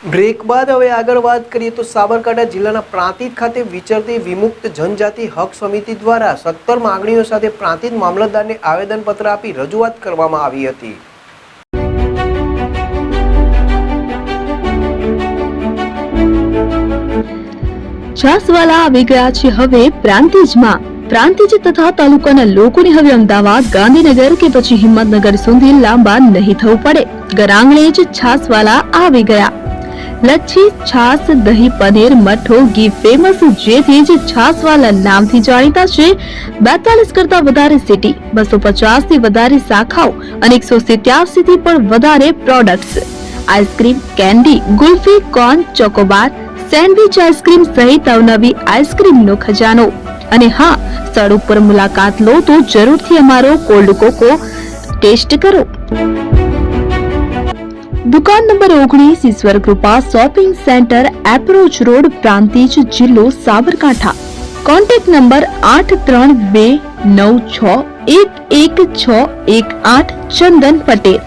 Break બાદ હવે આગળ વાત કરીએ તો સાબરકાંઠા જિલ્લાના પ્રાંતિજ ખાતે વિચરતી વિમુક્ત જનજાતિ હક સમિતિ દ્વારા 17 માંગણીઓ સાથે પ્રાંતિજ મામલતદારને આવેદનપત્ર આપી રજૂઆત કરવામાં આવી હતી। છાસવાલા આવી ગયા છે હવે પ્રાંતિજમાં। પ્રાંતિજ તથા તાલુકાના લોકોને હવે અમદાવાદ, ગાંધીનગર કે પછી હિંમતનગર સુધી લાંબા નહીં થવું પડે। ઘરાંગણે જ છાસવાલા આવી ગયા। લચ્છી, છાસ, દહીં, પનીર, મઠો, ઘી ફેમસ જેથી જ છાસવાલા નામથી જાણીતા છે। 42 કરતા વધારે સિટી, 250 થી વધારે શાખાઓ અને 187 થી પણ વધારે products. Ice cream, candy, kulfi, corn, Chocobar, sandwich ice cream સહિત અવનવી આઈસ્ક્રીમનો ખજાનો। અને હા, સ્થળ ઉપર મુલાકાત લો તો જરૂરથી અમારો કોલ્ડ કોકો ટેસ્ટ કરો। દુકાન number 19, Ishwar Krupa shopping centre, approach road, Prantij, જિલ્લો સાબરકાંઠા। Contact number 8329611618 Chandan Patel.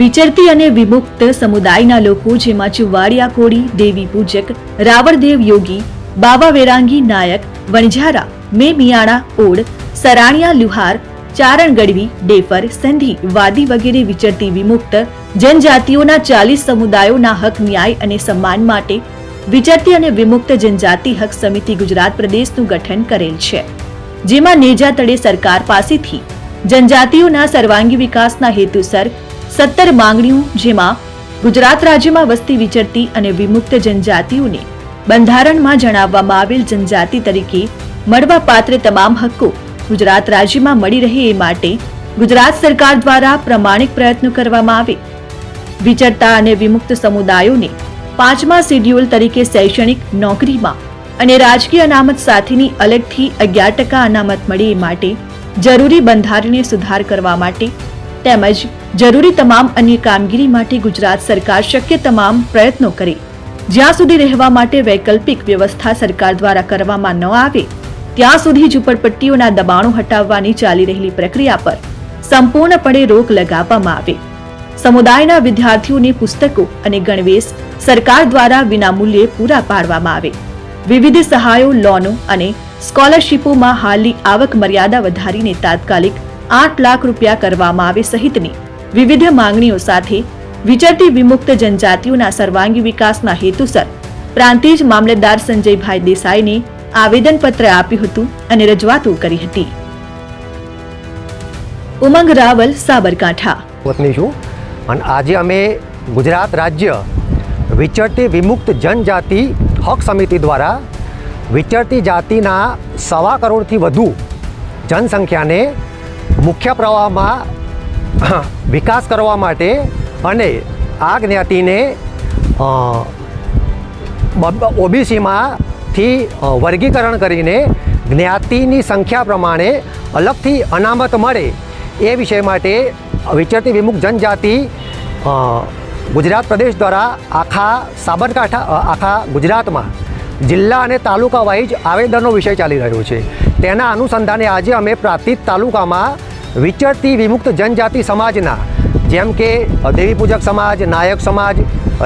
વિચરતી અને વિમુક્ત સમુદાયના લોકો જેમાં ચુવાડિયા કોળી, દેવી પૂજક, રાવળદેવ યોગી, બાવા વેરાંગી નાયક, વણઝારા, મેમિયાણા ઓડ, સરાણિયા લુહાર, ચારણ ગઢવી, ડેફર, સંધી, વાદી વગેરે વિચરતી વિમુક્ત જનજાતિઓના 40 સમુદાયોના હક, ન્યાય અને સન્માન માટે વિચરતી અને વિમુક્ત જનજાતિ હક સમિતિ ગુજરાત પ્રદેશનું ગઠન કરેલ છે, જેમાં નેજા તળે સરકાર પાસેથી જનજાતિઓના સર્વાંગી વિકાસના હેતુસર 17 માંગણીઓ, જેમાં ગુજરાત રાજ્યમાં વસતી વિચરતી અને વિમુક્ત જનજાતિઓને બંધારણમાં જણાવવામાં આવેલ જનજાતિ તરીકે મળવાપાત્ર તમામ હક્કો ગુજરાત રાજ્યમાં મળી રહે એ માટે ગુજરાત સરકાર દ્વારા પ્રમાણિક પ્રયત્નો કરવામાં આવે। વિચરતા અને વિમુક્ત સમુદાયોને 5મા શેડ્યુલ તરીકે શૈક્ષણિક, નોકરીમાં અને રાજકીય અનામત સાથેની અલગથી 11% અનામત મળે એ માટે જરૂરી બંધારણીય સુધાર કરવા માટે તેમજ જરૂરી તમામ અન્ય કામગીરી માટે ગુજરાત સરકાર શક્ય તમામ પ્રયત્નો કરે। જ્યાં સુધી રહેવા માટે વૈકલ્પિક વ્યવસ્થા સરકાર દ્વારા કરવામાં ન આવે ત્યાં સુધી ઝૂંપડપટ્ટીઓના દબાણો હટાવવાની ચાલી રહેલી પ્રક્રિયા પર સંપૂર્ણપણે રોક લગાવવામાં આવે। સમુદાયના વિદ્યાર્થીઓને પુસ્તકો અને ગણવેશ સરકાર દ્વારા વિનામૂલ્યે પૂરા પાડવામાં આવે। વિવિધ સહાયો, લોનો અને સ્કોલરશીપોમાં હાલની આવક મર્યાદા વધારીને તાત્કાલિક 8 લાખ રૂપિયા કરવામાં આવે સહિતની વિવિધ માંગણીઓ સાથે વિચરતી વિમુક્ત જનજાતિઓના સર્વાંગી વિકાસના હેતુસર પ્રાંતિજ મામલતદાર સંજયભાઈ દેસાઈને આવેદનપત્ર આપ્યું હતું અને રજૂઆતો કરી હતી। ઉમંગ રાવલ, સાબરકાંઠા। વતની છું અને આજે અમે ગુજરાત રાજ્ય વિચરતી વિમુક્ત જનજાતિ હક સમિતિ દ્વારા વિચરતી જાતિના 1.25 કરોડથી વધુ જનસંખ્યાને મુખ્ય પ્રવાહમાં વિકાસ કરવા માટે અને આ જ્ઞાતિને ઓબીસીમાંથી વર્ગીકરણ કરીને જ્ઞાતિની સંખ્યા પ્રમાણે અલગથી અનામત મળે એ વિષય માટે વિચરતી વિમુક્ત જનજાતિ ગુજરાત પ્રદેશ દ્વારા આખા ગુજરાતમાં જિલ્લા અને તાલુકા વાઇઝ આવેદનનો વિષય ચાલી રહ્યો છે। તેના અનુસંધાને આજે અમે પ્રાંતિજ તાલુકામાં વિચરતી વિમુક્ત જનજાતિ સમાજના જેમ કે દેવી પૂજક સમાજ, નાયક સમાજ,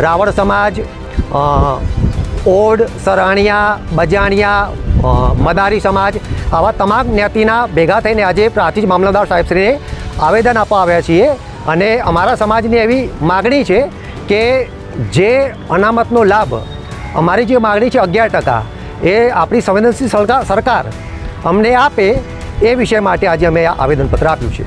રાવળ સમાજ, ઓડ, સરાણિયા, બજાણિયા, મદારી સમાજ આવા તમામ જ્ઞાતિના ભેગા થઈને આજે પ્રાંતિજ મામલતદાર સાહેબશ્રીને આવેદન આપવા આવ્યા છીએ। અને અમારા સમાજની એવી માગણી છે કે જે અનામતનો લાભ અમારી જે માગણી છે 11% એ આપણી સંવેદનશીલ સરકાર અમને આપે એ વિષય માટે આજે અમે આ આવેદનપત્ર આપ્યું છે।